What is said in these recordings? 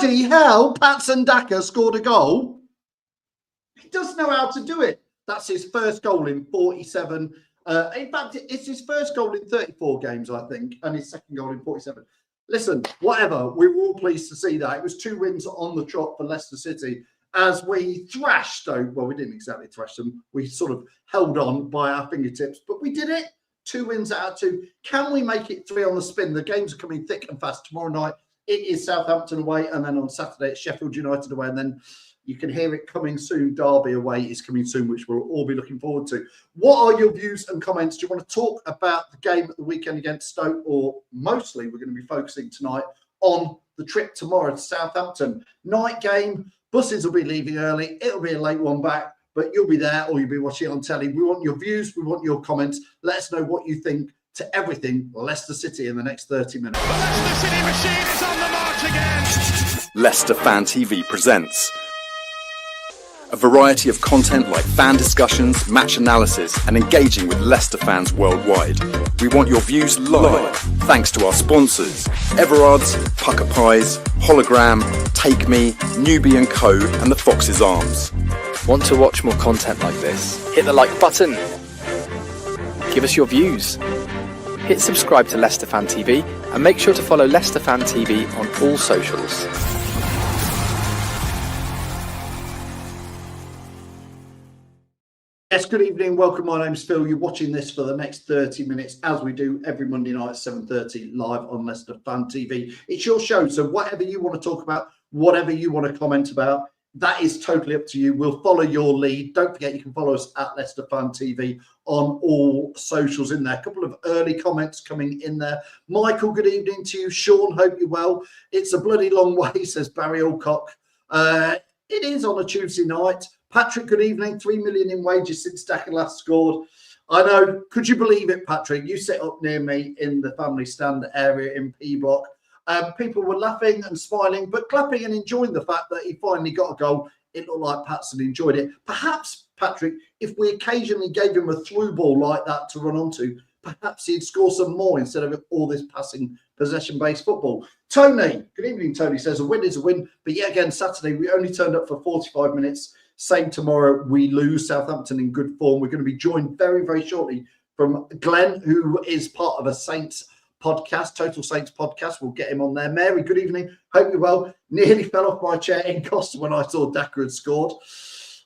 bloody hell, Patson Daka scored a goal. He does know how to do it. That's his first goal in 47. In fact, it's his first goal in 34 games, I think, and his second goal in 47. Listen, whatever, we were all pleased to see that. It was 2 wins on the trot for Leicester City as we thrashed Stoke. Well, we didn't exactly thrash them. We sort of held on by our fingertips, but we did it. 2 wins out of 2. Can we make it 3 on the spin? The games are coming thick and fast. Tomorrow night, it is Southampton away, and then on Saturday, it's Sheffield United away, and then you can hear it coming soon. Derby away is coming soon, which we'll all be looking forward to. What are your views and comments? Do you want to talk about the game at the weekend against Stoke, or mostly we're going to be focusing tonight on the trip tomorrow to Southampton? Night game, buses will be leaving early. It'll be a late one back, but you'll be there or you'll be watching it on telly. We want your views. We want your comments. Let us know what you think to everything Leicester City in the next 30 minutes. The Leicester City machine is on the march again. Leicester Fan TV presents a variety of content like fan discussions, match analysis, and engaging with Leicester fans worldwide. We want your views live, thanks to our sponsors, Everard's, Pucker Pies, Hologram, Take Me, Newbie & Co, and the Fox's Arms. Want to watch more content like this? Hit the like button. Give us your views. Hit subscribe to Leicester Fan TV and make sure to follow Leicester Fan TV on all socials. Yes, good evening. Welcome. My name's Phil. You're watching this for the next 30 minutes, as we do every Monday night at 7:30 live on Leicester Fan TV. It's your show, so whatever you want to talk about, whatever you want to comment about, that is totally up to you. We'll follow your lead. Don't forget, you can follow us at Leicester Fan TV on all socials in there. A couple of early comments coming in there. Michael, good evening to you. Sean, hope you're well. It's a bloody long way, says Barry Alcock. It is on a Tuesday night. Patrick, good evening. 3 million in wages since Daka last scored. I know. Could you believe it, Patrick? You sit up near me in the family stand area in P Block. People were laughing and smiling, but clapping and enjoying the fact that he finally got a goal. It looked like Patson enjoyed it. Perhaps, Patrick, if we occasionally gave him a through ball like that to run onto, perhaps he'd score some more instead of all this passing possession-based football. Tony, good evening, Tony, says a win is a win, but yet again, Saturday, we only turned up for 45 minutes. Same tomorrow, we lose. Southampton in good form. We're going to be joined very, very shortly from Glenn, who is part of a Saints podcast, Total Saints podcast. We'll get him on there. Mary, good evening. Hope you're well. Nearly fell off my chair in Costa when I saw Daka had scored.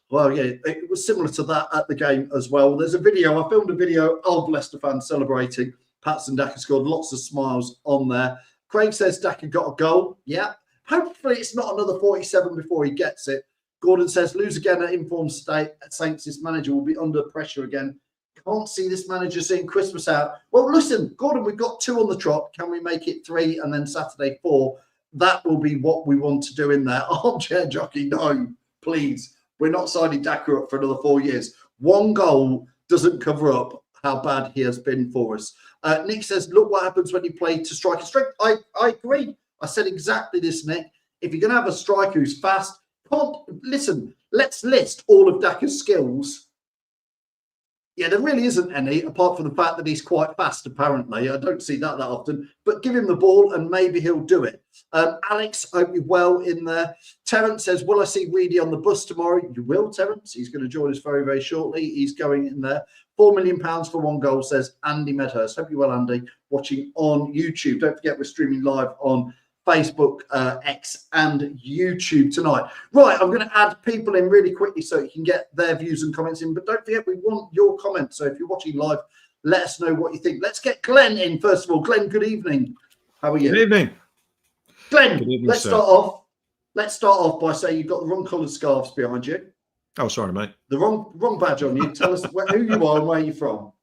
Well, yeah, it was similar to that at the game as well. There's a video. I filmed a video of Leicester fans celebrating. Patson Daka scored. Lots of smiles on there. Craig says Daka got a goal. Yeah. Hopefully it's not another 47 before he gets it. Gordon says, lose again at informed state. Saints, this manager will be under pressure again. Can't see this manager seeing Christmas out. Well, listen, Gordon, we've got 2 on the trot. Can we make it 3 and then Saturday 4? That will be what we want to do in there. Armchair jockey, no, please. We're not signing Daka up for another 4 years. 1 goal doesn't cover up how bad he has been for us. Nick says, look what happens when you play to striker strength. I agree. I said exactly this, Nick. If you're going to have a striker who's fast, listen, let's list all of Daka's skills. Yeah, there really isn't any, apart from the fact that he's quite fast, apparently. I don't see that often. But give him the ball and maybe he'll do it. Alex, hope you're well in there. Terence says, will I see Reedy on the bus tomorrow? You will, Terence. He's going to join us very, very shortly. He's going in there. £4 million for 1 goal, says Andy Medhurst. Hope you're well, Andy, watching on YouTube. Don't forget, we're streaming live on Facebook, X and YouTube tonight. Right, I'm going to add people in really quickly so you can get their views and comments in. But don't forget, we want your comments. So if you're watching live, let us know what you think. Let's get Glenn in first of all. Glenn, good evening. How are you? Good evening. Glenn, good evening, let's start off. Let's start off by saying you've got the wrong coloured scarves behind you. Oh, sorry, mate. The wrong badge on you. Tell us who you are and where you're from.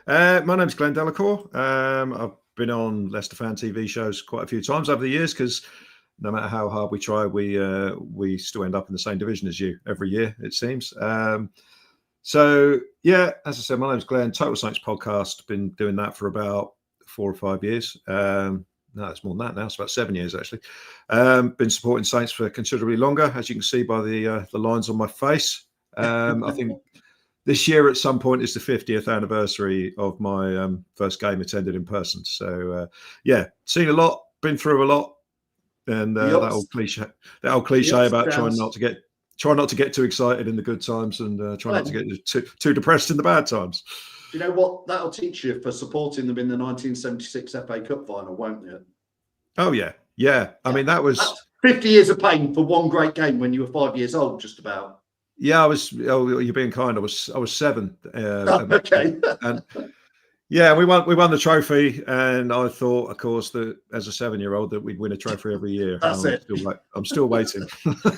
My name's Glenn Delacour. I've been on Leicester Fan TV shows quite a few times over the years because no matter how hard we try, we still end up in the same division as you every year, it seems. So, yeah, as I said, my name's Glenn, Total Saints podcast. Been doing that for about 4 or 5 years. No, it's more than that now. It's about 7 years, actually. Been supporting Saints for considerably longer, as you can see by the lines on my face. I think this year at some point is the 50th anniversary of my first game attended in person. So, yeah, seen a lot, been through a lot. And The that ups- old cliche about downs. trying not to get too excited in the good times and try not to get too depressed in the bad times. You know what? That'll teach you for supporting them in the 1976 FA Cup final, won't it? Oh yeah. I mean, That's 50 years of pain for one great game when you were 5 years old, just about. Yeah, I was. Oh, you're being kind. I was 7. Okay. And yeah, we won the trophy, and I thought, of course, that as a 7-year-old that we'd win a trophy every year. That's it. I'm still waiting.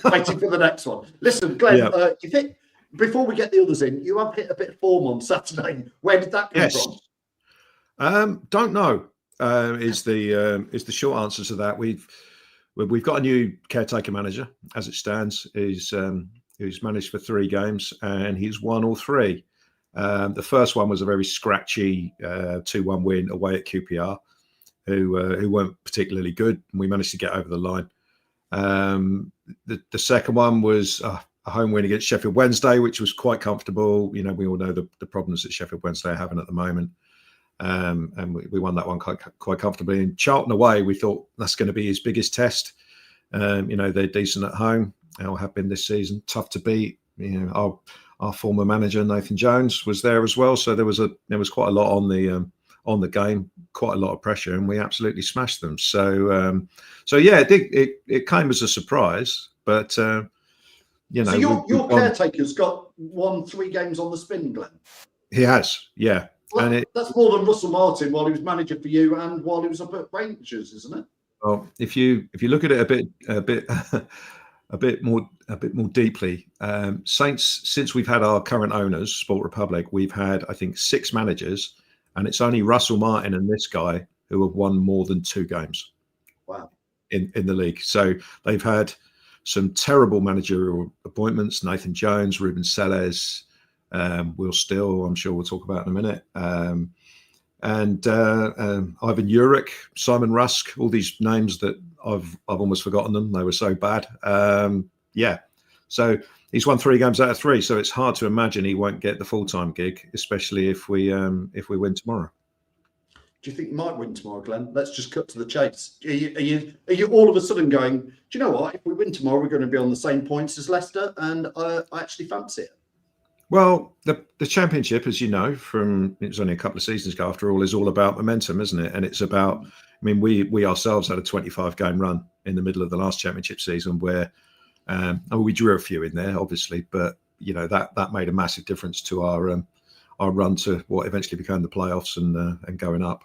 Waiting for the next one. Listen, Glenn, Yeah. you think before we get the others in, you have hit a bit of form on Saturday. Where did that come from? Don't know. Is the short answer to that. We've got a new caretaker manager as it stands. Who's managed for 3 games, and he's won all 3. The first one was a very scratchy 2-1 win away at QPR, who weren't particularly good, and we managed to get over the line. The second one was a home win against Sheffield Wednesday, which was quite comfortable. You know, we all know the problems that Sheffield Wednesday are having at the moment. And we won that one quite comfortably. And Charlton away, we thought that's going to be his biggest test. You know, they're decent at home. Or have been this season. Tough to beat. You know, our former manager Nathan Jones was there as well, so there was quite a lot on the game, quite a lot of pressure, and we absolutely smashed them. So yeah, it came as a surprise, but you know. So your caretaker's got won 3 games on the spin, Glenn. He has, yeah. Well, and that's more than Russell Martin while he was manager for you and while he was up at Rangers, isn't it? Well, if you look at it a bit more deeply, since we've had our current owners, Sport Republic, we've had, I think, 6 managers, and it's only Russell Martin and this guy who have won more than 2 games. Wow. In the league. So they've had some terrible managerial appointments: Nathan Jones, Ruben Selles, Will Still, I'm sure we'll talk about in a minute, and Ivan Jurek, Simon Rusk, all these names that I've almost forgotten them. They were so bad. Yeah. So he's won 3 games out of 3. So it's hard to imagine he won't get the full-time gig, especially if we win tomorrow. Do you think you might win tomorrow, Glenn? Let's just cut to the chase. Are you all of a sudden going, do you know what? If we win tomorrow, we're going to be on the same points as Leicester, and I actually fancy it. Well, the Championship, as you know, it was only a couple of seasons ago, after all, is all about momentum, isn't it? And it's about, I mean, we ourselves had a 25-game run in the middle of the last Championship season where we drew a few in there, obviously, but you know that made a massive difference to our run to what eventually became the playoffs and going up.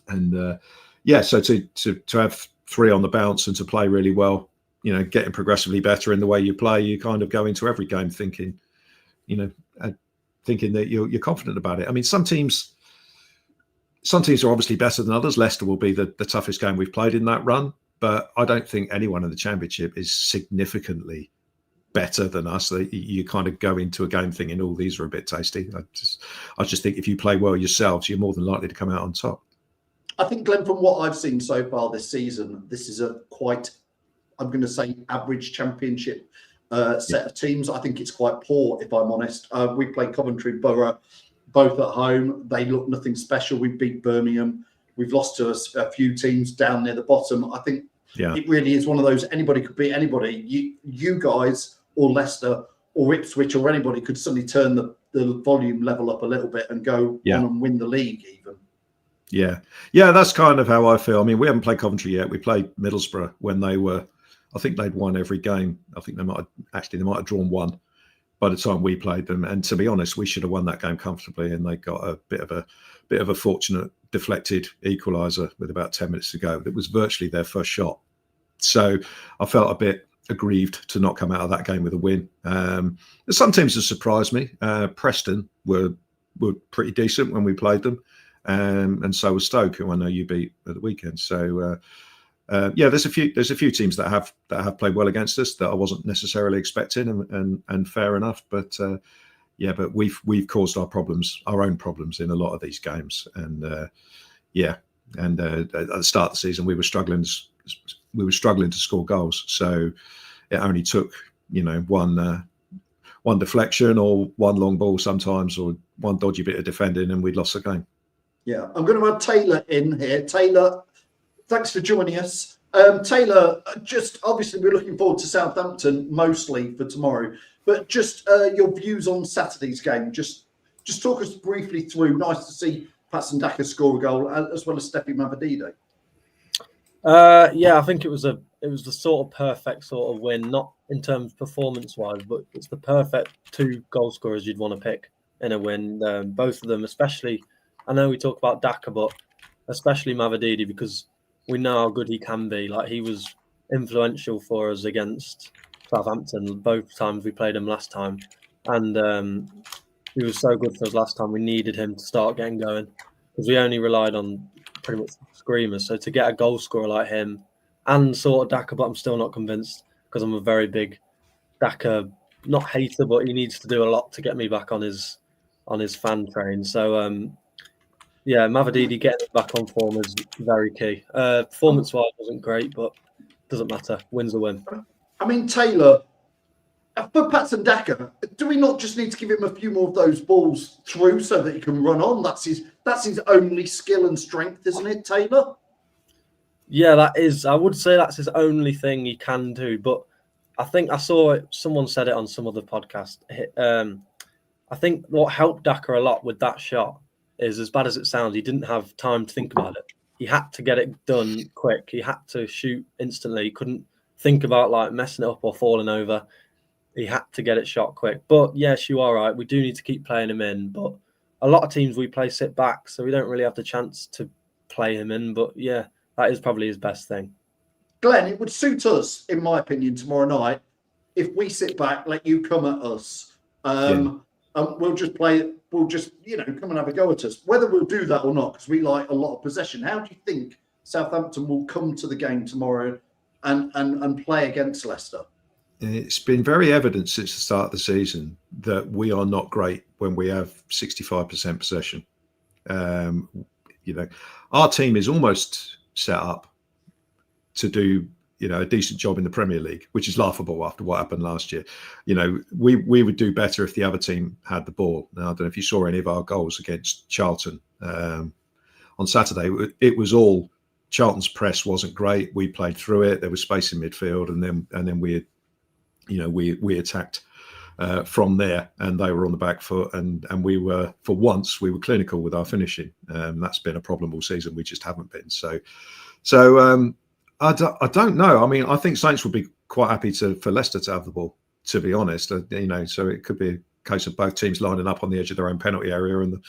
And yeah, so to have 3 on the bounce and to play really well, you know, getting progressively better in the way you play, you kind of go into every game thinking that you're confident about it. I mean, some teams are obviously better than others. Leicester will be the toughest game we've played in that run, but I don't think anyone in the Championship is significantly better than us. You kind of go into a game thinking, oh, these are a bit tasty. I just think if you play well yourselves, you're more than likely to come out on top. I think, Glenn, from what I've seen so far this season, this is a quite, I'm going to say, average Championship set of teams. I think it's quite poor, if I'm honest. We played Coventry Borough both at home. They look nothing special. We beat Birmingham. We've lost to a few teams down near the bottom. I think it really is one of those, anybody could beat anybody. You guys or Leicester or Ipswich or anybody could suddenly turn the volume level up a little bit and go on and win the league even. Yeah, that's kind of how I feel. I mean, we haven't played Coventry yet. We played Middlesbrough when they were, I think they'd won every game. I think they might have drawn 1 by the time we played them. And to be honest, we should have won that game comfortably, and they got a bit of a fortunate deflected equaliser with about 10 minutes to go. It was virtually their first shot. So I felt a bit aggrieved to not come out of that game with a win. Some teams have surprised me. Preston were pretty decent when we played them. And so was Stoke, who I know you beat at the weekend. So there's a few teams that have played well against us that I wasn't necessarily expecting, and fair enough. But but we've caused our own problems in a lot of these games. And at the start of the season we were struggling to score goals. So it only took one deflection or one long ball sometimes, or one dodgy bit of defending, and we'd lost the game. Yeah, I'm going to add Taylor in here. Taylor, thanks for joining us. Taylor, just obviously we're looking forward to Southampton mostly for tomorrow, but just your views on Saturday's game. Just talk us briefly through. Nice to see Patson Daka score a goal as well as Steffi Mavadide. Yeah, I think it was the sort of perfect sort of win, not in terms performance wise, but it's the perfect two goal scorers you'd want to pick in a win. Both of them, especially. I know we talk about Daka, but especially Mavadidi, because we know how good he can be. Like, he was influential for us against Southampton both times we played him last time, and he was so good for us last time. We needed him to start getting going because we only relied on pretty much screamers. So to get a goal scorer like him and sort of Daka, but I'm still not convinced because I'm a very big Daka, not hater, but he needs to do a lot to get me back on his fan train. So yeah, Mavadidi getting back on form is very key. Performance-wise wasn't great, but doesn't matter. Win's a win. I mean, Taylor, for Patson Daka, do we not just need to give him a few more of those balls through so that he can run on? That's his only skill and strength, isn't it, Taylor? Yeah, that is. I would say that's his only thing he can do. But I think I saw it. Someone said it on some other podcast. I think what helped Daka a lot with that shot is, as bad as it sounds, he didn't have time to think about it. He had to get it done quick. He had to shoot instantly. He couldn't think about like messing it up or falling over. He had to get it shot quick. But yes, you are right. We do need to keep playing him in. But a lot of teams we play sit back, so we don't really have the chance to play him in. But yeah, that is probably his best thing. Glenn, it would suit us, in my opinion, tomorrow night if we sit back, let you come at us. We'll just play. We'll just, come and have a go at us. Whether we'll do that or not, because we like a lot of possession. How do you think Southampton will come to the game tomorrow and play against Leicester? It's been very evident since the start of the season that we are not great when we have 65% possession. Our team is almost set up to do, a decent job in the Premier League, which is laughable after what happened last year. We would do better if the other team had the ball. Now, I don't know if you saw any of our goals against Charlton on Saturday. It was all Charlton's press wasn't great. We played through it. There was space in midfield, and then we attacked from there, and they were on the back foot, and we were, for once, we were clinical with our finishing. That's been a problem all season. We just haven't been. So I don't know. I mean, I think Saints would be quite happy for Leicester to have the ball, to be honest. So it could be a case of both teams lining up on the edge of their own penalty area and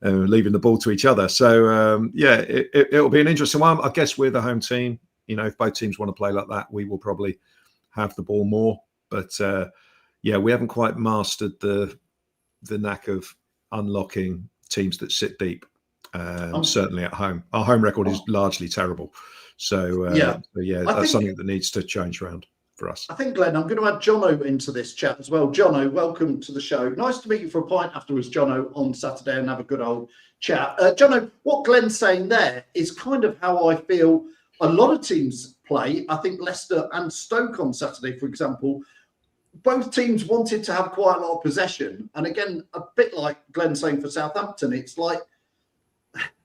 leaving the ball to each other. So it'll be an interesting one. I guess we're the home team. If both teams want to play like that, we will probably have the ball more. But we haven't quite mastered the knack of unlocking teams that sit deep. Certainly at home, our home record is largely terrible. So that's something that needs to change around for us. I think, Glenn, I'm going to add Jono into this chat as well. Jono, welcome to the show. Nice to meet you for a pint afterwards, Jono, on Saturday and have a good old chat. Jono, what Glenn's saying there is kind of how I feel a lot of teams play. I think Leicester and Stoke on Saturday, for example, both teams wanted to have quite a lot of possession. And again, a bit like Glenn saying for Southampton, it's like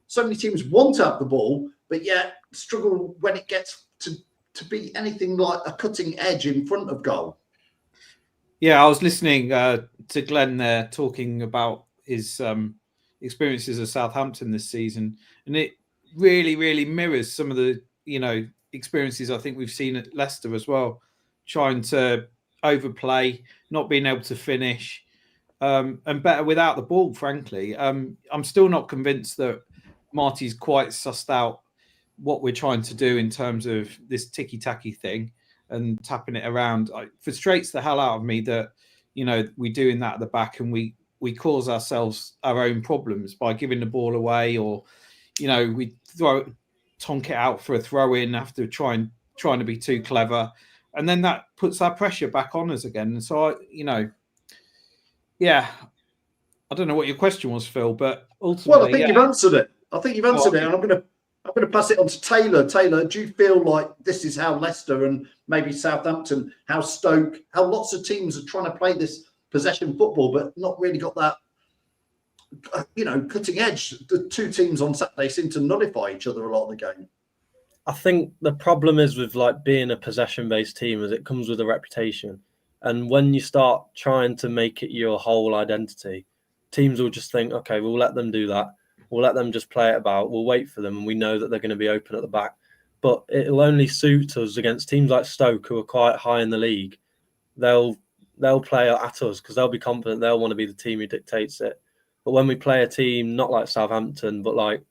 so many teams want to have the ball, but yet struggle when it gets to be anything like a cutting edge in front of goal. Yeah, I was listening to Glenn there talking about his experiences at Southampton this season, and it really, really mirrors some of the experiences I think we've seen at Leicester as well, trying to overplay, not being able to finish, and better without the ball, frankly. I'm still not convinced that Marty's quite sussed out what we're trying to do in terms of this ticky-tacky thing and tapping it around. It frustrates the hell out of me that, we're doing that at the back and we cause ourselves our own problems by giving the ball away, or, we tonk it out for a throw-in after trying to be too clever. And then that puts our pressure back on us again. And so, I don't know what your question was, Phil, but ultimately... Well, I think you've answered it. And I'm going to pass it on to Taylor. Taylor, do you feel like this is how Leicester and maybe Southampton, how Stoke, how lots of teams are trying to play this possession football, but not really got that, cutting edge? The two teams on Saturday seem to nullify each other a lot of the game. I think the problem is with like being a possession-based team is it comes with a reputation. And when you start trying to make it your whole identity, teams will just think, okay, we'll let them do that. We'll let them just play it about. We'll wait for them, and we know that they're going to be open at the back. But it'll only suit us against teams like Stoke, who are quite high in the league. They'll play at us because they'll be confident. They'll want to be the team who dictates it. But when we play a team not like Southampton, but like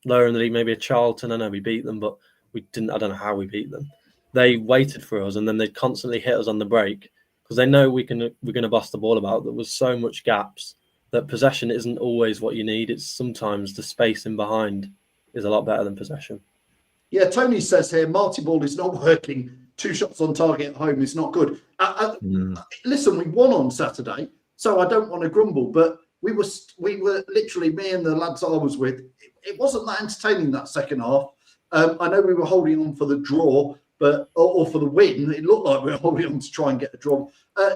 lower in the league, maybe a Charlton, I know we beat them, but we didn't. I don't know how we beat them. They waited for us, and then they constantly hit us on the break because they know we're going to bust the ball about. There was so much gaps that possession isn't always what you need. It's sometimes the space in behind is a lot better than possession. Yeah, Tony says here, Marty Ball is not working. 2 shots on target at home is not good. Listen, we won on Saturday, so I don't want to grumble, but we were literally, me and the lads I was with, it wasn't that entertaining that second half. I know we were holding on for the draw, but or for the win. It looked like we were holding on to try and get a draw.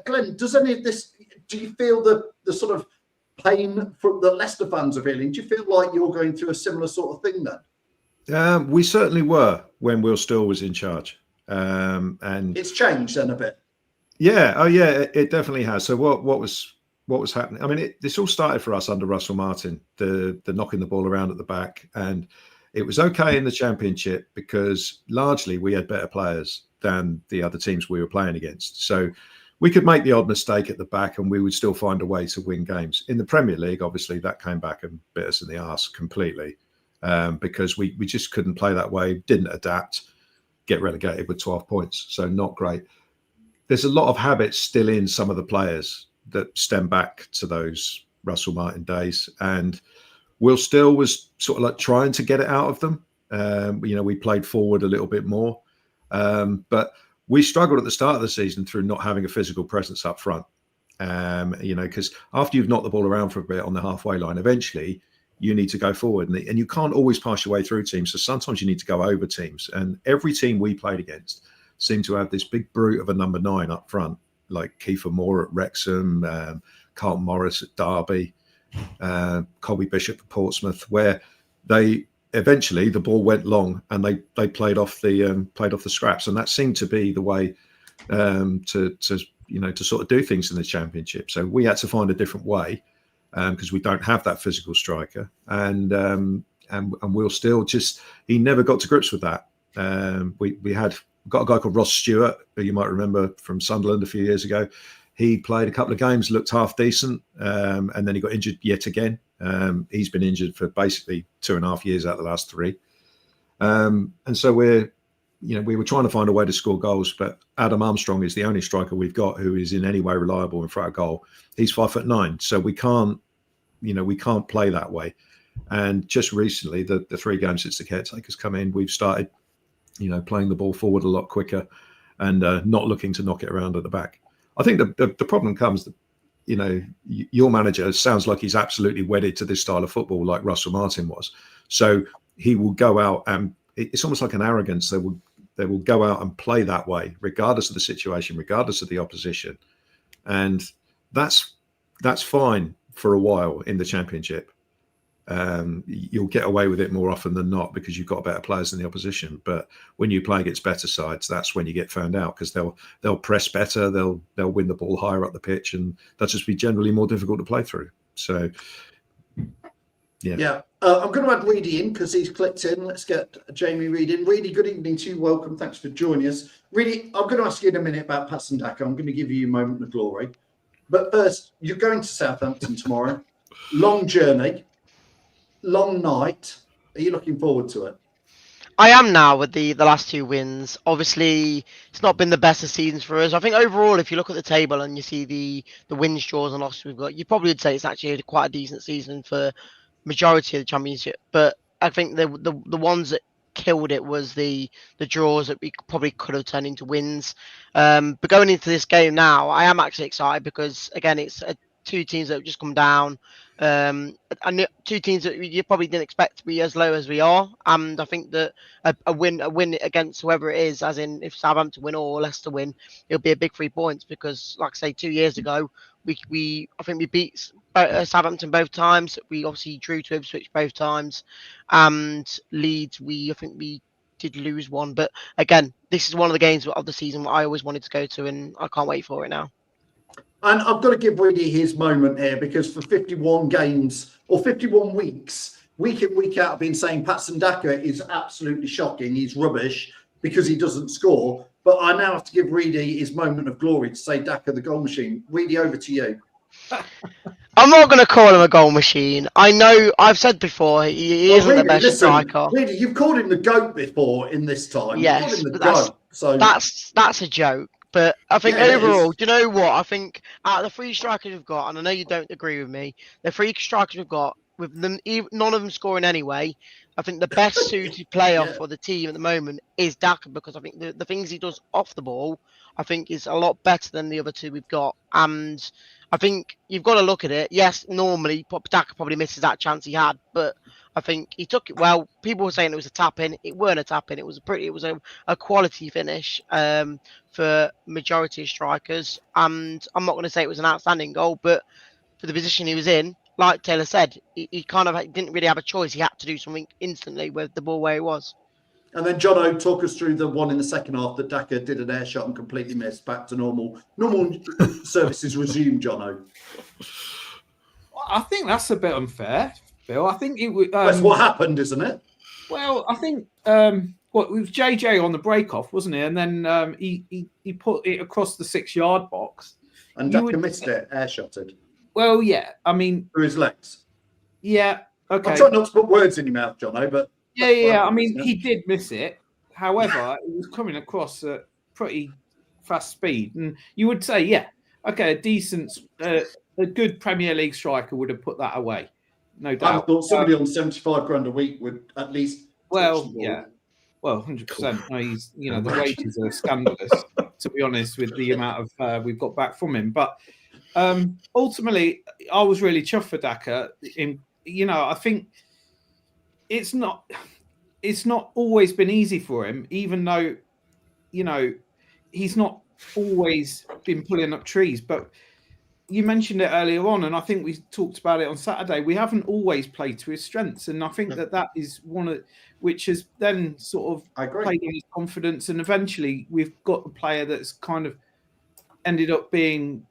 Glenn, does any of this? Do you feel the sort of pain from the Leicester fans are feeling? Do you feel like you're going through a similar sort of thing then? We certainly were when Will Still was in charge, and it's changed then a bit. Yeah, it definitely has. So what was happening? I mean, this all started for us under Russell Martin, the knocking the ball around at the back, and it was okay in the Championship because largely we had better players than the other teams we were playing against. So we could make the odd mistake at the back and we would still find a way to win games. In the Premier League, obviously, that came back and bit us in the arse completely because we just couldn't play that way, didn't adapt, get relegated with 12 points. So not great. There's a lot of habits still in some of the players that stem back to those Russell Martin days. And Will Still was sort of like trying to get it out of them. We played forward a little bit more. But we struggled at the start of the season through not having a physical presence up front. Because after you've knocked the ball around for a bit on the halfway line, eventually you need to go forward. And you can't always pass your way through teams. So sometimes you need to go over teams. And every team we played against seemed to have this big brute of a number 9 up front, like Kiefer Moore at Wrexham, Carlton Morris at Derby, Colby Bishop at Portsmouth, where they eventually the ball went long and they played off the scraps, and that seemed to be the way to sort of do things in the Championship. So we had to find a different way because we don't have that physical striker, and Will Still he never got to grips with that. We had got a guy called Ross Stewart, who you might remember from Sunderland a few years ago. He played a couple of games, looked half decent, and then he got injured yet again. He's been injured for basically 2.5 years out of the last 3. And so we were trying to find a way to score goals, but Adam Armstrong is the only striker we've got who is in any way reliable in front of goal. He's 5'9", so we can't play that way. And just recently, the 3 games since the caretaker's come in, we've started, playing the ball forward a lot quicker and not looking to knock it around at the back. I think the problem comes that, your manager sounds like he's absolutely wedded to this style of football like Russell Martin was. So he will go out and it's almost like an arrogance. They will go out and play that way, regardless of the situation, regardless of the opposition. And that's fine for a while in the Championship. You'll get away with it more often than not because you've got better players than the opposition. But when you play against better sides, that's when you get found out because they'll press better, they'll win the ball higher up the pitch, and they'll just be generally more difficult to play through. So, yeah. I'm going to add Reedy in because he's clicked in. Let's get Jamie Reed in. Reedy, good evening to you. Welcome. Thanks for joining us. Reedy, I'm going to ask you in a minute about Pasandaka. I'm going to give you a moment of glory. But first, you're going to Southampton tomorrow. Long journey. Long night. Are you looking forward to it? I am now with the last 2 wins. Obviously, it's not been the best of seasons for us. I think overall, if you look at the table and you see the wins, draws, and losses we've got, you probably would say it's actually quite a decent season for majority of the Championship. But I think the ones that killed it was the draws that we probably could have turned into wins. But going into this game now, I am actually excited because again, it's 2 teams that have just come down. And 2 teams that you probably didn't expect to be as low as we are, and I think that a win against whoever it is, as in if Southampton win or Leicester win, it'll be a big 3 points because, like I say, 2 years ago I think we beat Southampton both times. We obviously drew to Ipswich both times, and Leeds I think we did lose one. But again, this is one of the games of the season that I always wanted to go to, and I can't wait for it now. And I've got to give Reedy his moment here, because for 51 games or 51 weeks, week in, week out, I've been saying Patson Daka is absolutely shocking. He's rubbish because he doesn't score. But I now have to give Reedy his moment of glory to say Daka the goal machine. Reedy, over to you. I'm not going to call him a goal machine. I know I've said before he isn't the best striker. Reedy, you've called him the GOAT before in this time. Yes, you've called him the but GOAT. So that's a joke. But I think Yeah, it overall, is. do you know what? I think out of the three strikers we've got, and I know you don't agree with me, the three strikers we've got, with them, none of them scoring anyway, I think the best suited player Yeah. for the team at the moment is Daka, because I think the things he does off the ball, I think is a lot better than the other two we've got. And I think you've got to look at it. Yes, normally Daka probably misses that chance he had, but I think he took it well. People were saying it was a tap in. It weren't a tap in. It was a quality finish for majority of strikers. And I'm not going to say it was an outstanding goal, but for the position he was in, like Taylor said, he kind of didn't really have a choice. He had to do something instantly with the ball where he was. And then Jono, talk us through the one in the second half that Daka did an air shot and completely missed. Back to normal. Normal services resumed, Jono. I think that's a bit unfair, Bill. I think it was. That's what happened, isn't it? Well, I think it was JJ on the break off, wasn't he? And then he put it across the 6-yard box. And Daka missed it, air shotted. Well, yeah. I mean, through his legs. Yeah. Okay. I'm trying not to put words in your mouth, Jono, but yeah. I mean, he did miss it. However, it was coming across at pretty fast speed, and you would say, yeah, okay, a good Premier League striker would have put that away, no doubt. I thought somebody on 75 grand a week would at least. Well, yeah. Well, 100%. No, he's, the wages are scandalous, to be honest, with the amount of we've got back from him. But ultimately, I was really chuffed for Daka. I think it's not always been easy for him, even though, he's not always been pulling up trees. But you mentioned it earlier on, and I think we talked about it on Saturday. We haven't always played to his strengths, and I think that is one of which has then sort of played on his confidence, and eventually we've got a player that's kind of ended up being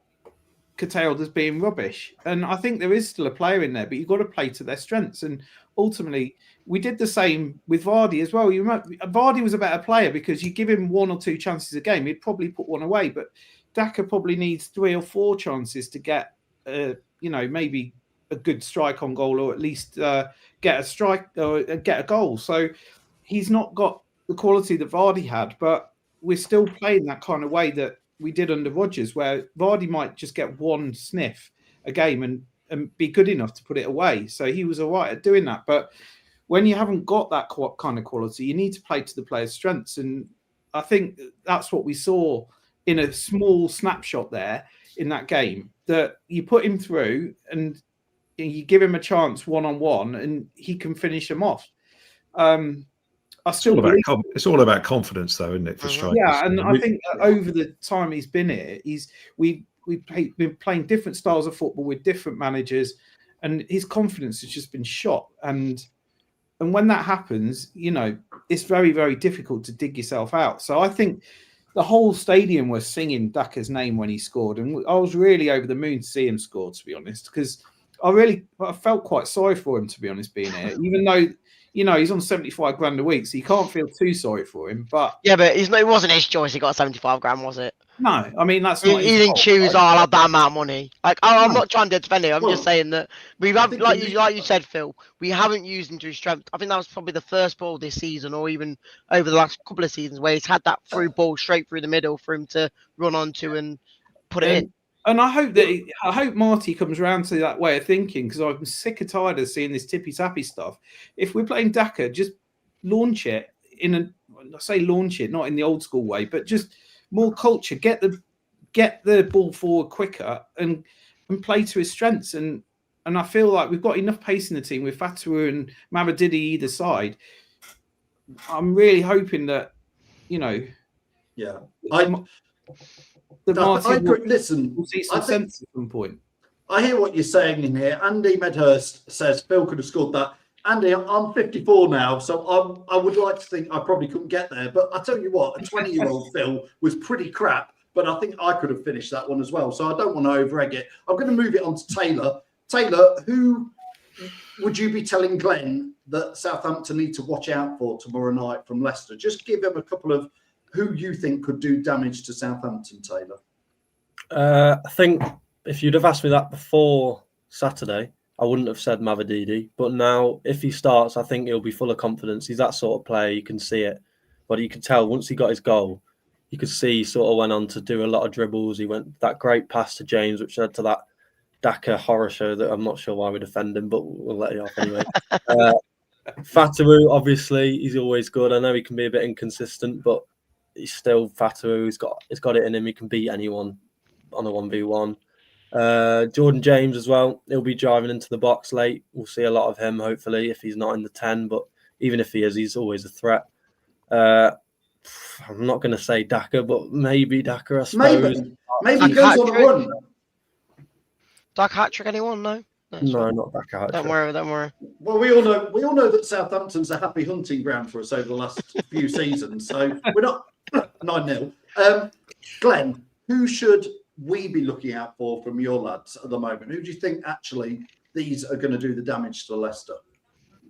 curtailed as being rubbish. And I think there is still a player in there, but you've got to play to their strengths. And ultimately, we did the same with Vardy as well. You remember, Vardy was a better player because you give him 1 or 2 chances a game, he'd probably put one away. But Daka probably needs 3 or 4 chances to get, maybe a good strike on goal, or at least get a strike or get a goal. So he's not got the quality that Vardy had, but we're still playing that kind of way that we did under Rodgers, where Vardy might just get 1 sniff a game and be good enough to put it away. So he was all right at doing that. But when you haven't got that kind of quality, you need to play to the player's strengths. And I think that's what we saw in a small snapshot there in that game, that you put him through and you give him a chance one-on-one and he can finish them off. It's all about confidence, though, isn't it, for strikers? Yeah, and I think that over the time he's been here, we've been playing different styles of football with different managers, and his confidence has just been shot. And when that happens, it's very, very difficult to dig yourself out. So I think the whole stadium was singing Daka's name when he scored, and I was really over the moon to see him score, to be honest, because I felt quite sorry for him, to be honest, being here, even though. He's on 75 grand a week, so you can't feel too sorry for him. But yeah, but it wasn't his choice. He got 75 grand, was it? No, I mean that's not. He didn't choose. I'll have that amount of money. I'm not trying to defend him. I'm just saying that we've had, like you said, Phil. We haven't used him to his strength. I think that was probably the first ball this season, or even over the last couple of seasons, where he's had that through ball straight through the middle for him to run onto and put it in. And I hope Marty comes around to that way of thinking, because I'm sick and tired of seeing this tippy-tappy stuff. If we're playing Daka, just launch it launch it, not in the old school way, but just more culture. Get the ball forward quicker and play to his strengths. And I feel like we've got enough pace in the team with Fatawu and Mamadidi either side. I'm really hoping that, Yeah. Listen, we'll see some sense at some point. I hear what you're saying in here. Andy Medhurst says Phil could have scored that. Andy, I'm 54 now, so I would like to think I probably couldn't get there. But I tell you what, a 20-year-old Phil was pretty crap, but I think I could have finished that one as well. So I don't want to over-egg it. I'm going to move it on to Taylor. Taylor, who would you be telling Glenn that Southampton need to watch out for tomorrow night from Leicester? Just give him a couple of who you think could do damage to Southampton, Taylor. I think if you'd have asked me that before Saturday, I wouldn't have said Mavididi. But now, if he starts, I think he'll be full of confidence. He's that sort of player. You can see it. But you can tell once he got his goal, you could see he sort of went on to do a lot of dribbles. He went that great pass to James, which led to that Daka horror show that I'm not sure why we defend him, but we'll let it off anyway. Fatawu, obviously, he's always good. I know he can be a bit inconsistent, but he's still Fatawu. He's got it in him. He can beat anyone on a 1v1. Jordan James as well. He'll be driving into the box late. We'll see a lot of him, hopefully, if he's not in the 10. But even if he is, he's always a threat. I'm not going to say Daka, but maybe Daka, I suppose. Maybe he goes on a run. Daka hat-trick, anyone? No, not Daka hat-trick. Don't worry. Well, we all know that Southampton's a happy hunting ground for us over the last few seasons. So we're not 9-0. Glenn, who should we be looking out for from your lads at the moment? Who do you think actually these are going to do the damage to Leicester?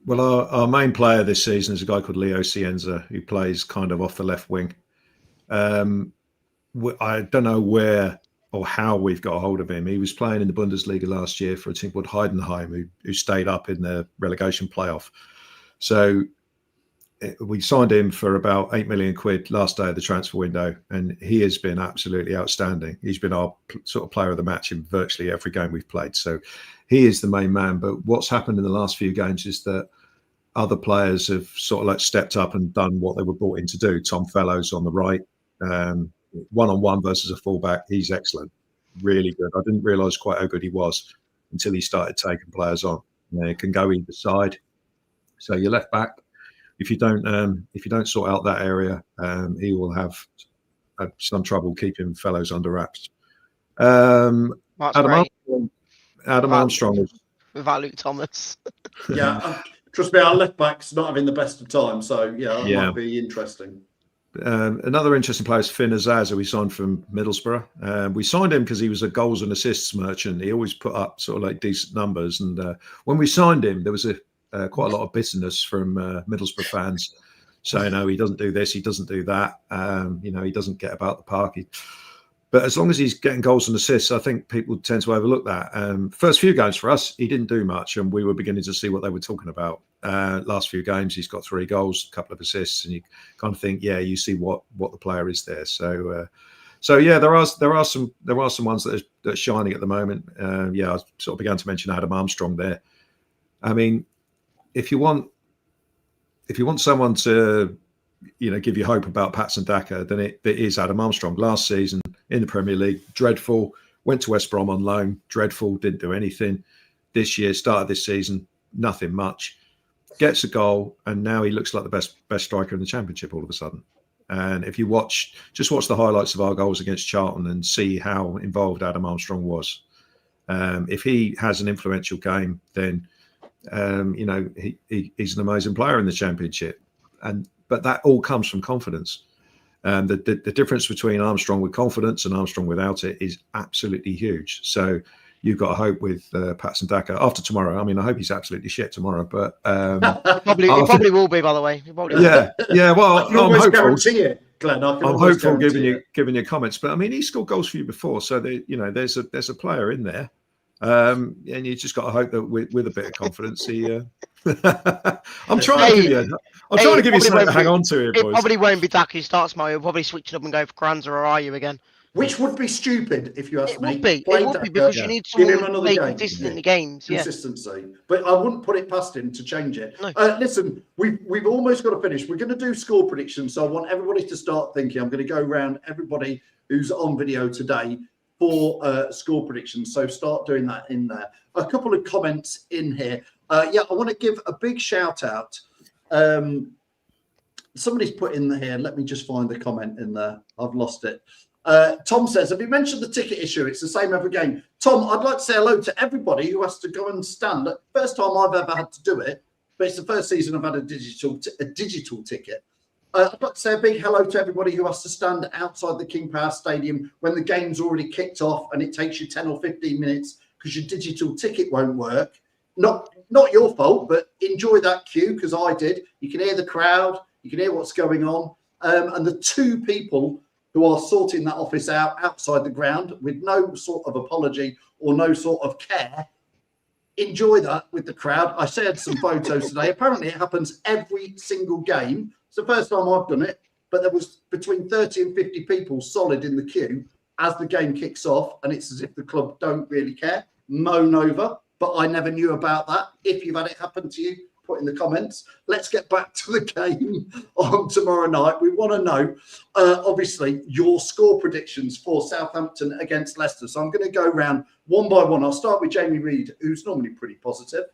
Well, our main player this season is a guy called Leo Cienza, who plays kind of off the left wing. I don't know where or how we've got a hold of him. He was playing in the Bundesliga last year for a team called Heidenheim, who stayed up in the relegation playoff. So we signed him for about £8 million last day of the transfer window, and he has been absolutely outstanding. He's been our sort of player of the match in virtually every game we've played. So he is the main man. But what's happened in the last few games is that other players have sort of like stepped up and done what they were brought in to do. Tom Fellows on the right, one-on-one versus a fullback. He's excellent, really good. I didn't realise quite how good he was until he started taking players on. He can go either side. So your left back, if you don't sort out that area, he will have some trouble keeping Fellows under wraps. Adam Armstrong without Luke Thomas. Yeah, trust me, our left back's not having the best of time, so that might be interesting. Another interesting player is Finn Azaz, who we signed from Middlesbrough. We signed him because he was a goals and assists merchant. He always put up sort of like decent numbers, and when we signed him, there was quite a lot of bitterness from Middlesbrough fans saying, "Oh, he doesn't do this, he doesn't do that. He doesn't get about the park." But as long as he's getting goals and assists, I think people tend to overlook that. First few games for us, he didn't do much, and we were beginning to see what they were talking about. Last few games, he's got 3 goals, a couple of assists, and you kind of think, you see what the player is there. So there are some ones that are shining at the moment. I sort of began to mention Adam Armstrong there. I mean, if you want someone to give you hope about Patson Daka, then it is Adam Armstrong. Last season in the Premier League, dreadful. Went to West Brom on loan, dreadful. Didn't do anything. This year, started this season, nothing much. Gets a goal, and now he looks like the best striker in the Championship all of a sudden. And if you just watch the highlights of our goals against Charlton and see how involved Adam Armstrong was. If he has an influential game, then he's an amazing player in the Championship. But that all comes from confidence. The difference between Armstrong with confidence and Armstrong without it is absolutely huge. So you've got to hope with Patson Daka after tomorrow. I mean, I hope he's absolutely shit tomorrow, but he probably will be. By the way, yeah. Well, I'm hopeful. Guarantee it, Glenn. I'm hopeful giving you comments, but I mean, he scored goals for you before, so there's a player in there. And you just got to hope that with a bit of confidence, I'm trying to give you something to hang on to here, boys. It probably won't be Daka who starts, Mario. He'll probably switch it up and go for Kranza or Ayew again. Which would be stupid if you ask me. It would be because you need someone to play consistent in the games. Consistency. But I wouldn't put it past him to change it. No. Listen, we've almost got to finish. We're going to do score predictions, so I want everybody to start thinking. I'm going to go around everybody who's on video today for score predictions. So start doing that in there. A couple of comments in here. I want to give a big shout out. Somebody's put in here. Let me just find the comment in there. I've lost it. Tom says, have you mentioned the ticket issue? It's the same every game. Tom, I'd like to say hello to everybody who has to go and stand. First time I've ever had to do it. but it's the first season I've had a digital ticket. I'd like to say a big hello to everybody who has to stand outside the King Power Stadium when the game's already kicked off and it takes you 10 or 15 minutes because your digital ticket won't work. Not your fault, but enjoy that queue because I did. You can hear the crowd, you can hear what's going on. And the two people who are sorting that office out outside the ground with no sort of apology or no sort of care, enjoy that with the crowd. I shared some photos today. Apparently it happens every single game. It's the first time I've done it, but there was between 30 and 50 people solid in the queue as the game kicks off, and it's as if the club don't really care. Moan over, but I never knew about that. If you've had it happen to you, put in the comments. Let's get back to the game on tomorrow night. We want to know, obviously, your score predictions for Southampton against Leicester. So I'm going to go around one by one. I'll start with Jamie Reid, who's normally pretty positive.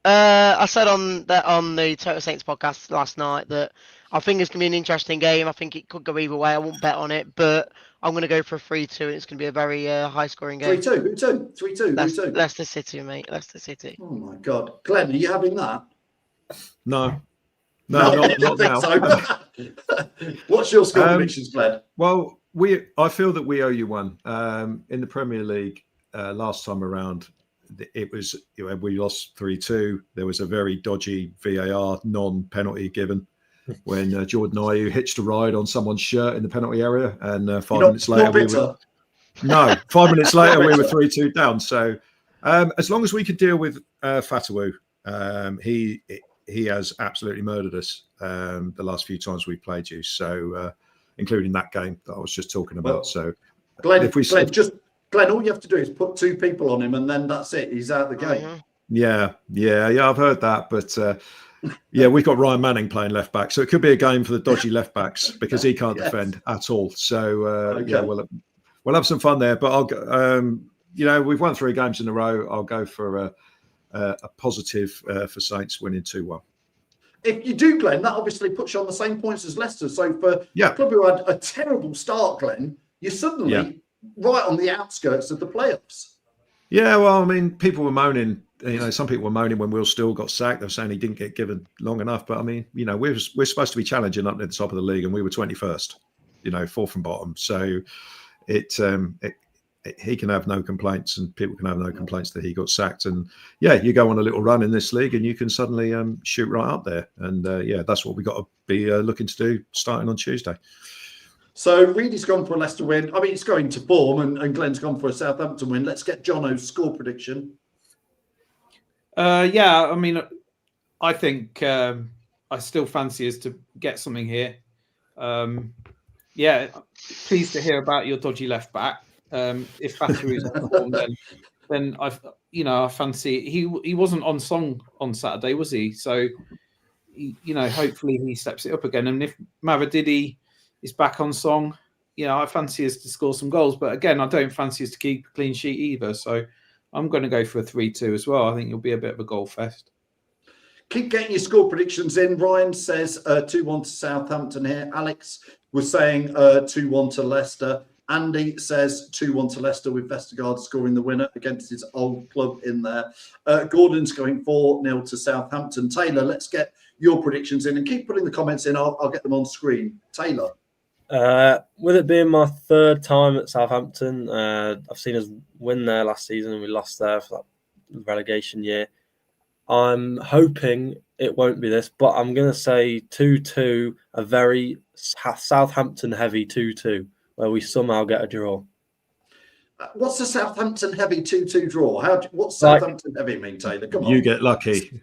I said on the Total Saints podcast last night that I think it's going to be an interesting game. I think it could go either way. I won't bet on it, but I'm going to go for a 3-2. And it's going to be a very high-scoring game. 3-2. 3-2. Leicester City, mate. Leicester City. Oh, my God. Glenn, are you having that? No, not now. So. What's your score predictions, Glenn? Well, I feel that we owe you one. In the Premier League last time around, it was we lost 3-2. There was a very dodgy VAR non-penalty given when Jordan Ayew hitched a ride on someone's shirt in the penalty area, and 5 minutes later we were 5 minutes later we were 3-2 down. So as long as we could deal with Fatawu, he has absolutely murdered us the last few times we've played you. So including that game that I was just talking about. Well, so Glenn, all you have to do is put two people on him, and then that's it. He's out of the game. Yeah. I've heard that, but we've got Ryan Manning playing left back, so it could be a game for the dodgy left backs because he can't defend at all. So we'll have some fun there. But I'll go. We've won 3 games in a row. I'll go for a positive for Saints winning 2-1. If you do, Glenn, that obviously puts you on the same points as Leicester. So for a club who had a terrible start, Glenn, you're suddenly right on the outskirts of the playoffs. Yeah, well, I mean, people were moaning. Some people were moaning when Will Still got sacked. They were saying he didn't get given long enough. But I mean, we're supposed to be challenging up at the top of the league, and we were 21st. Fourth from bottom. So he can have no complaints, and people can have no complaints that he got sacked. And you go on a little run in this league, and you can suddenly shoot right up there. And that's what we got to be looking to do starting on Tuesday. So Reedy's gone for a Leicester win. I mean, it's going to form, and Glenn's gone for a Southampton win. Let's get Jono's score prediction. I mean, I think I still fancy us to get something here. Pleased to hear about your dodgy left back. If Fatu is on form, then I fancy he wasn't on song on Saturday, was he? So hopefully he steps it up again. And if Mavididi is back on song, I fancy us to score some goals. But again, I don't fancy us to keep a clean sheet either. So I'm going to go for a 3-2 as well. I think it'll be a bit of a goal fest. Keep getting your score predictions in. Ryan says 2-1 to Southampton here. Alex was saying 2-1 to Leicester. Andy says 2-1 to Leicester with Vestergaard scoring the winner against his old club in there. Gordon's going 4-0 to Southampton. Taylor, let's get your predictions in and keep putting the comments in. I'll get them on screen. Taylor. With it being my 3rd time at Southampton, I've seen us win there last season and we lost there for that relegation year. I'm hoping it won't be this, but I'm going to say 2-2, a very Southampton-heavy 2-2, where we somehow get a draw. What's a Southampton heavy 2-2 draw? What's Southampton heavy mean, Taylor? Come on. You get lucky.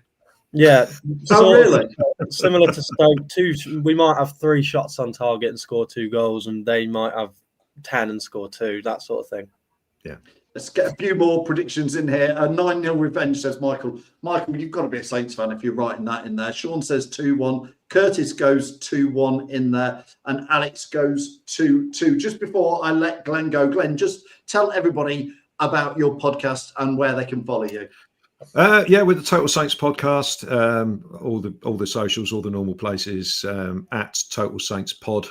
Yeah. Really? Similar to Stoke, we might have 3 shots on target and score 2 goals, and they might have 10 and score 2, that sort of thing. Yeah. Let's get a few more predictions in here. 9-0 revenge, says Michael. Michael, you've got to be a Saints fan if you're writing that in there. Sean says 2-1. Curtis goes 2-1 in there. And Alex goes 2-2. Just before I let Glenn go, Glenn, just tell everybody about your podcast and where they can follow you. With the Total Saints podcast, all the socials, all the normal places, at Total Saints Pod.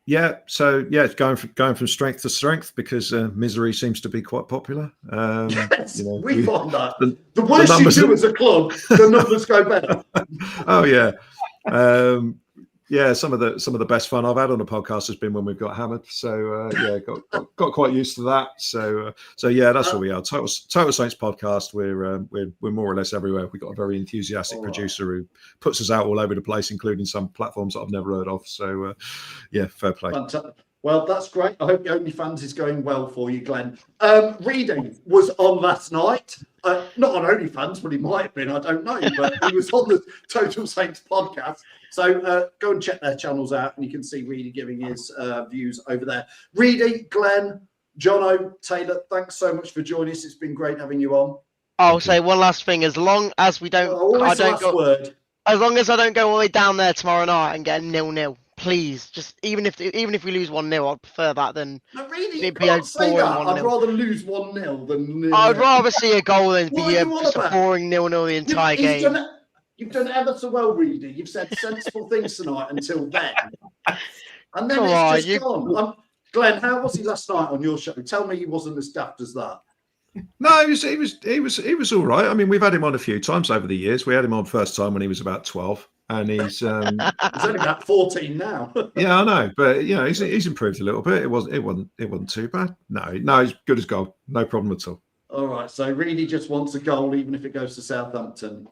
Yeah, so yeah, it's going from strength to strength because misery seems to be quite popular. Yes, you know, we find that the the worse you numbers do as a club, the numbers go better. Oh yeah, yeah. Some of the best fun I've had on the podcast has been when we've got hammered. So yeah, got quite used to that. So yeah, that's what we are. Total Saints podcast. We're more or less everywhere. We've got a very enthusiastic producer who puts us out all over the place, including some platforms that I've never heard of. So yeah, fair play. Fantastic. Well, that's great. I hope the OnlyFans is going well for you, Glenn. Reedy was on last night. Not on OnlyFans, but he might have been. I don't know. But he was on the Total Saints podcast. So go and check their channels out, and you can see Reedy giving his views over there. Reedy, Glenn, Jono, Taylor, thanks so much for joining us. It's been great having you on. I'll say one last thing. As long as we don't, Always the last word. As long as I don't go all the way down there tomorrow night and get 0-0. Please, just even if we lose 1-0, I'd prefer that than No, really, it'd be a boring 1-0. I'd rather lose 1-0 than 0-0. I'd rather see a goal than What be are you on just a about? boring 0-0 the entire game. You've done ever so well, Reedy. You've said sensible things tonight until then, and then it's just gone. Glenn, how was he last night on your show? Tell me he wasn't as daft as that. No, he was all right. I mean, we've had him on a few times over the years. We had him on first time when he was about 12. And he's he's only about 14 now. Yeah, I know, but you know, he's improved a little bit. It wasn't too bad. No, he's good as gold. No problem at all. All right, so Reedy just wants a goal, even if it goes to Southampton.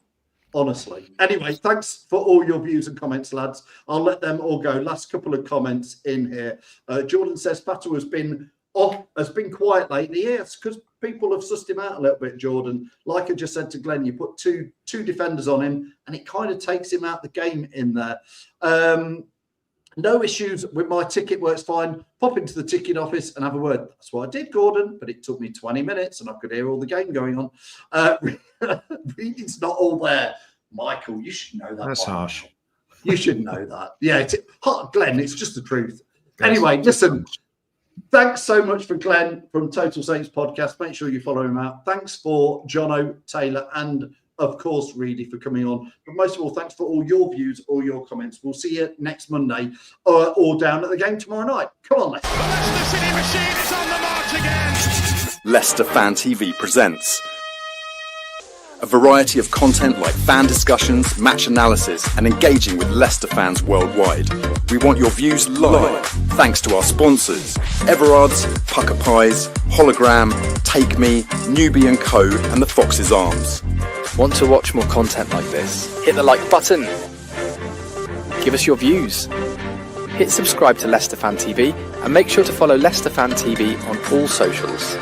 Honestly. Anyway, thanks for all your views and comments, lads. I'll let them all go. Last couple of comments in here. Jordan says Pato has been quiet lately. Yes, because people have sussed him out a little bit, Jordan. Like I just said to Glenn, you put two defenders on him and it kind of takes him out the game in there. No issues with my ticket, works fine. Pop into the ticket office and have a word. That's what I did, Gordon, but it took me 20 minutes and I could hear all the game going on. Reading's not all there. Michael, you should know that. That's harsh. You should know that. Yeah, Glenn, it's just the truth. Anyway, listen. Thanks so much for Glenn from Total Saints podcast. Make sure you follow him out. Thanks for Jono, Taylor, and of course, Reedy for coming on. But most of all, thanks for all your views, all your comments. We'll see you next Monday or down at the game tomorrow night. Come on, Leicester. The Leicester City machine is on the march again. Leicester Fan TV presents a variety of content like fan discussions, match analysis, and engaging with Leicester fans worldwide. We want your views live, thanks to our sponsors, Everard's, Pucker Pies, Hologram, Take Me, Newbie & Co, and the Fox's Arms. Want to watch more content like this? Hit the like button. Give us your views. Hit subscribe to Leicester Fan TV and make sure to follow Leicester Fan TV on all socials.